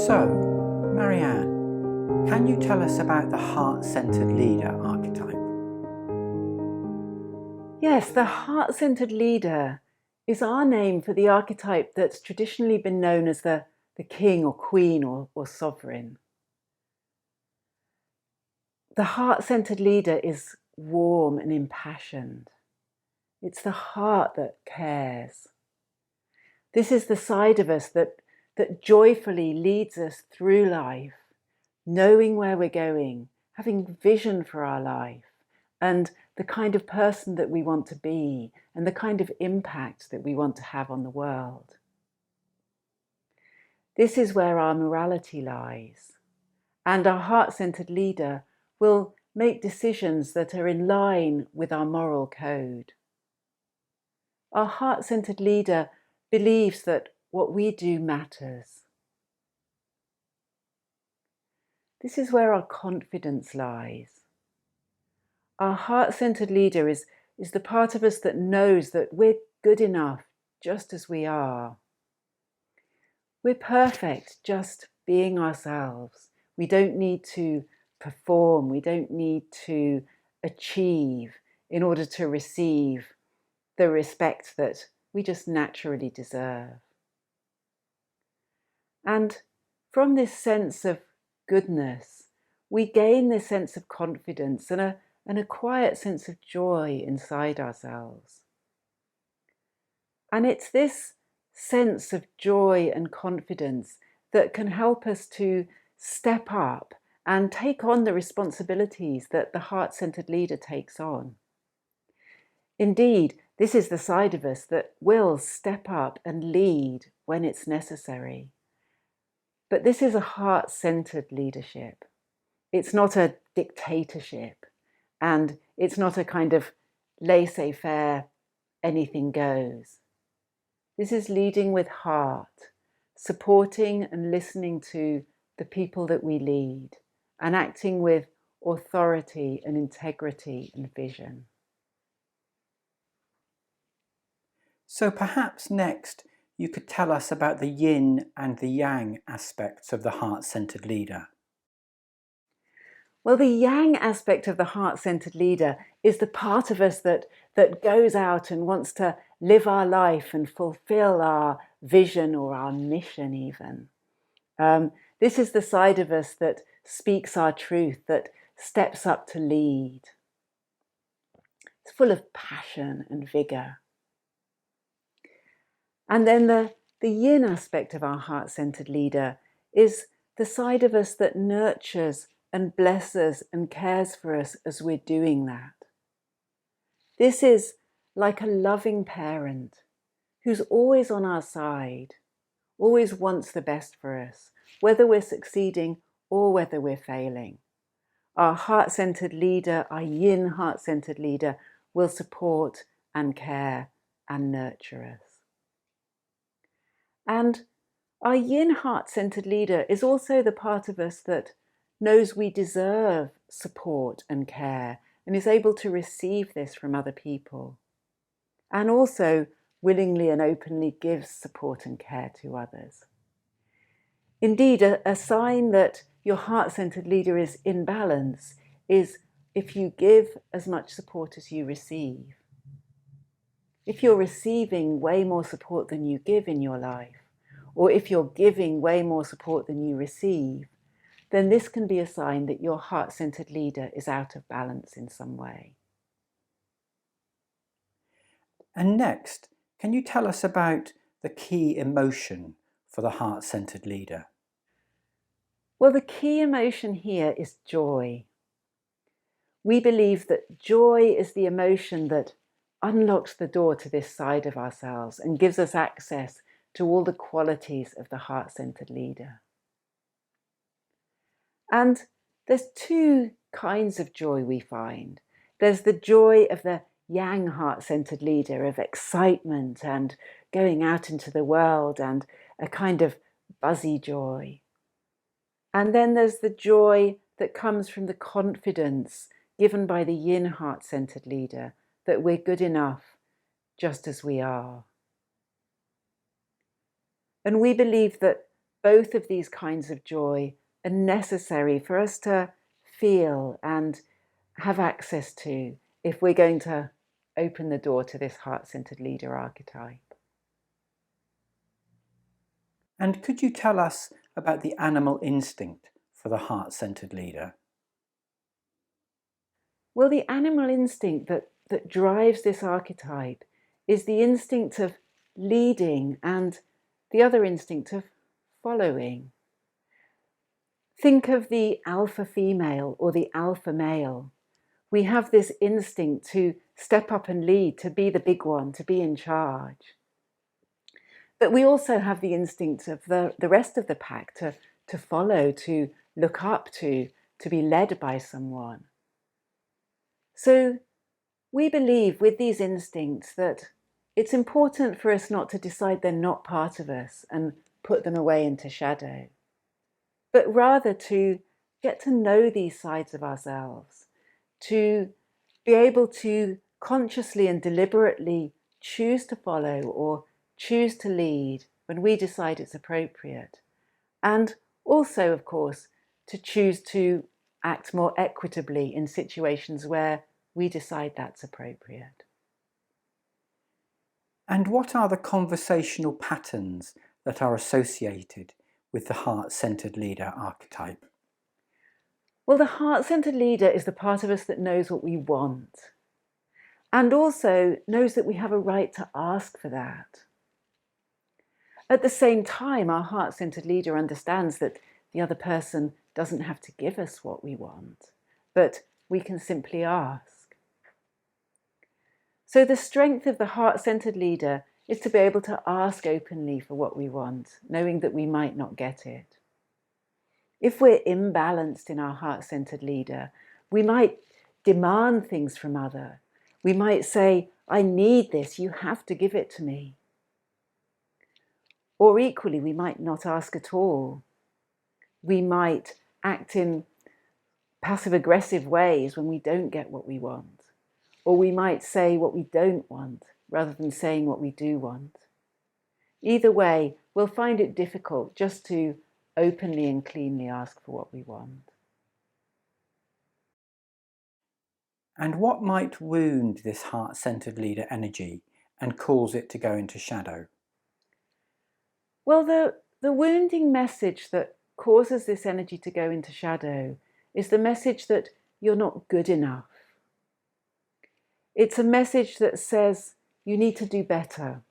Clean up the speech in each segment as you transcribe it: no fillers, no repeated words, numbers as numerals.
So, Marianne, can you tell us about the heart-centered leader archetype? Yes, the heart-centered leader is our name for the archetype that's traditionally been known as the king or queen or sovereign. The heart-centered leader is warm and impassioned. It's the heart that cares. This is the side of us that joyfully leads us through life, knowing where we're going, having vision for our life, and the kind of person that we want to be, and the kind of impact that we want to have on the world. This is where our morality lies, and our heart-centered leader will make decisions that are in line with our moral code. Our heart-centered leader believes that what we do matters. This is where our confidence lies. Our heart-centered leader is the part of us that knows that we're good enough just as we are. We're perfect just being ourselves. We don't need to perform. We don't need to achieve in order to receive the respect that we just naturally deserve. And from this sense of goodness, we gain this sense of confidence and a quiet sense of joy inside ourselves. And it's this sense of joy and confidence that can help us to step up and take on the responsibilities that the heart-centered leader takes on. Indeed, this is the side of us that will step up and lead when it's necessary. But this is a heart-centered leadership. It's not a dictatorship, and it's not a kind of laissez-faire, anything goes. This is leading with heart, supporting and listening to the people that we lead, and acting with authority and integrity and vision. So perhaps next you could tell us about the yin and the yang aspects of the heart-centered leader. Well, the yang aspect of the heart-centered leader is the part of us that goes out and wants to live our life and fulfill our vision or our mission even. This is the side of us that speaks our truth, that steps up to lead. It's full of passion and vigour. And then the yin aspect of our heart-centered leader is the side of us that nurtures and blesses and cares for us as we're doing that. This is like a loving parent who's always on our side, always wants the best for us, whether we're succeeding or whether we're failing. Our heart-centered leader, our yin heart-centered leader, will support and care and nurture us. And our yin heart-centered leader is also the part of us that knows we deserve support and care and is able to receive this from other people, and also willingly and openly gives support and care to others. Indeed, a sign that your heart-centered leader is in balance is if you give as much support as you receive. If you're receiving way more support than you give in your life, or if you're giving way more support than you receive, then this can be a sign that your heart-centered leader is out of balance in some way. And next, can you tell us about the key emotion for the heart-centered leader? Well, the key emotion here is joy. We believe that joy is the emotion that unlocks the door to this side of ourselves and gives us access to all the qualities of the heart-centered leader. And there's two kinds of joy we find. There's the joy of the yang heart-centered leader, of excitement and going out into the world and a kind of buzzy joy. And then there's the joy that comes from the confidence given by the yin heart-centered leader that we're good enough just as we are. And we believe that both of these kinds of joy are necessary for us to feel and have access to if we're going to open the door to this heart-centered leader archetype. And could you tell us about the animal instinct for the heart-centered leader? Well, the animal instinct that drives this archetype is the instinct of leading and the other instinct of following. Think of the alpha female or the alpha male. We have this instinct to step up and lead, to be the big one, to be in charge. But we also have the instinct of the rest of the pack to follow, to look up to be led by someone. So we believe with these instincts that it's important for us not to decide they're not part of us and put them away into shadow, but rather to get to know these sides of ourselves, to be able to consciously and deliberately choose to follow or choose to lead when we decide it's appropriate. And also, of course, to choose to act more equitably in situations where we decide that's appropriate. And what are the conversational patterns that are associated with the heart-centered leader archetype? Well, the heart-centered leader is the part of us that knows what we want and also knows that we have a right to ask for that. At the same time, our heart-centered leader understands that the other person doesn't have to give us what we want, but we can simply ask. So the strength of the heart-centered leader is to be able to ask openly for what we want, knowing that we might not get it. If we're imbalanced in our heart-centered leader, we might demand things from others. We might say, I need this, you have to give it to me. Or equally, we might not ask at all. We might act in passive-aggressive ways when we don't get what we want. Or we might say what we don't want rather than saying what we do want. Either way, we'll find it difficult just to openly and cleanly ask for what we want. And what might wound this heart-centered leader energy and cause it to go into shadow? Well, the wounding message that causes this energy to go into shadow is the message that you're not good enough. It's a message that says you need to do better.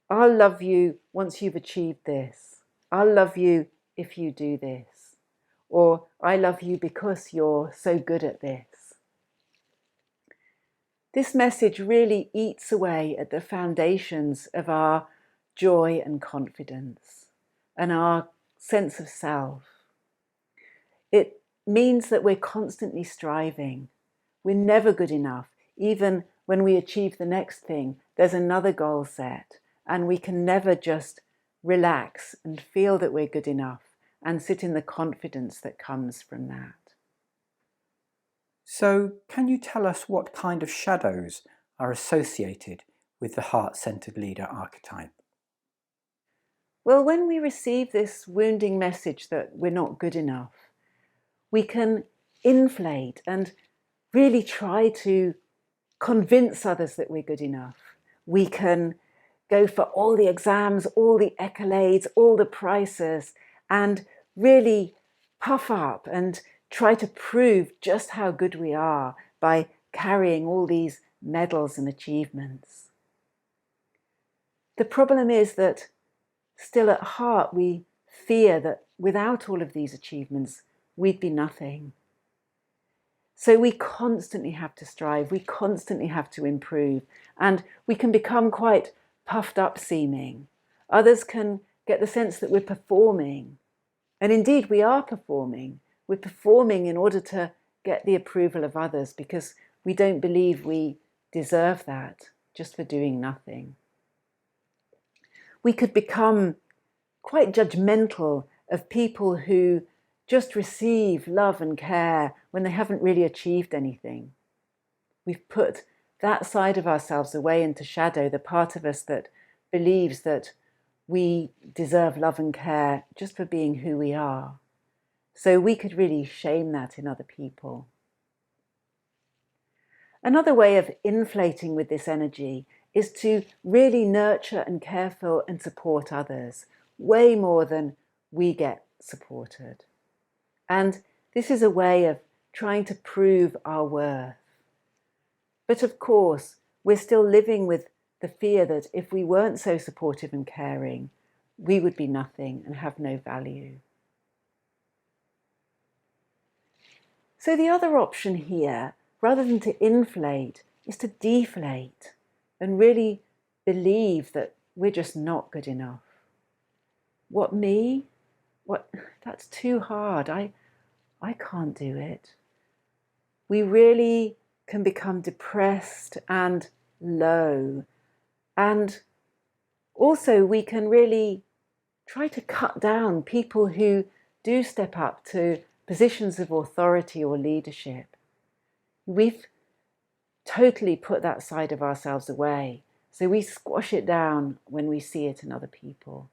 I'll love you once you've achieved this. I'll love you if you do this. Or I love you because you're so good at this. This message really eats away at the foundations of our joy and confidence and our sense of self. It means that we're constantly striving. We're never good enough. Even when we achieve the next thing, there's another goal set, and we can never just relax and feel that we're good enough and sit in the confidence that comes from that. So, can you tell us what kind of shadows are associated with the heart-centered leader archetype? Well, when we receive this wounding message that we're not good enough, we can inflate and really try to convince others that we're good enough. We can go for all the exams, all the accolades, all the prizes, and really puff up and try to prove just how good we are by carrying all these medals and achievements. The problem is that still at heart we fear that without all of these achievements we'd be nothing. So we constantly have to strive, we constantly have to improve, and we can become quite puffed up seeming. Others can get the sense that we're performing. And indeed we are performing. We're performing in order to get the approval of others because we don't believe we deserve that just for doing nothing. We could become quite judgmental of people who just receive love and care when they haven't really achieved anything. We've put that side of ourselves away into shadow, the part of us that believes that we deserve love and care just for being who we are. So we could really shame that in other people. Another way of inflating with this energy is to really nurture and care for and support others, way more than we get supported. And this is a way of trying to prove our worth. But of course, we're still living with the fear that if we weren't so supportive and caring, we would be nothing and have no value. So the other option here, rather than to inflate, is to deflate and really believe that we're just not good enough. What, me? What? That's too hard. I can't do it. We really can become depressed and low. And also we can really try to cut down people who do step up to positions of authority or leadership. We've totally put that side of ourselves away. So we squash it down when we see it in other people.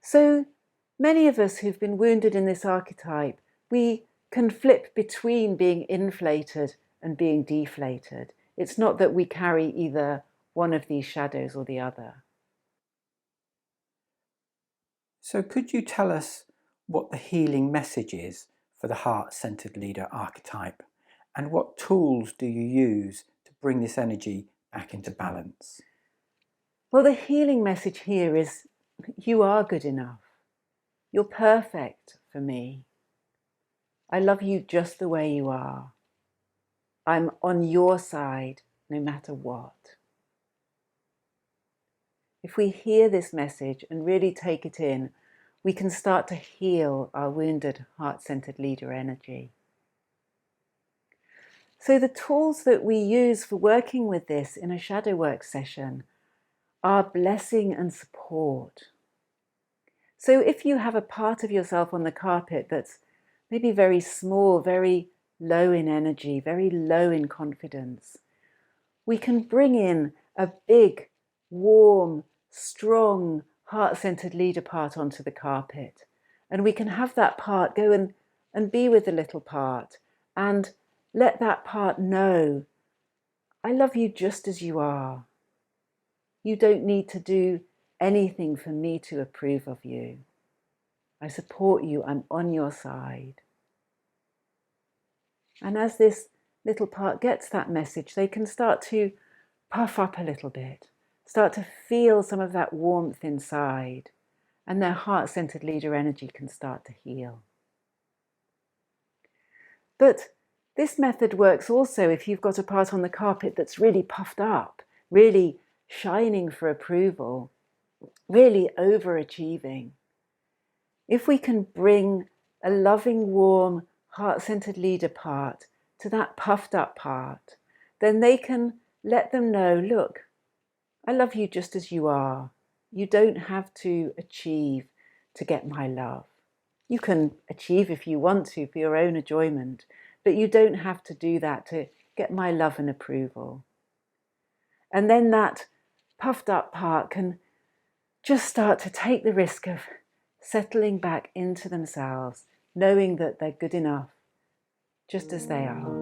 So many of us who've been wounded in this archetype, we can flip between being inflated and being deflated. It's not that we carry either one of these shadows or the other. So could you tell us what the healing message is for the heart-centered leader archetype, and what tools do you use to bring this energy back into balance? Well, the healing message here is you are good enough. You're perfect for me. I love you just the way you are. I'm on your side no matter what. If we hear this message and really take it in, we can start to heal our wounded heart-centered leader energy. So the tools that we use for working with this in a shadow work session are blessing and support. So if you have a part of yourself on the carpet that's maybe very small, very low in energy, very low in confidence, we can bring in a big, warm, strong, heart-centered leader part onto the carpet. And we can have that part go and be with the little part and let that part know, I love you just as you are. You don't need to do anything for me to approve of you. I support you, I'm on your side. And as this little part gets that message, they can start to puff up a little bit, start to feel some of that warmth inside, and their heart-centered leader energy can start to heal. But this method works also if you've got a part on the carpet that's really puffed up, really shining for approval, really overachieving. If we can bring a loving, warm, heart-centered leader part to that puffed up part, then they can let them know, look, I love you just as you are. You don't have to achieve to get my love. You can achieve if you want to for your own enjoyment, but you don't have to do that to get my love and approval. And then that puffed up part can just start to take the risk of settling back into themselves, knowing that they're good enough just as they are.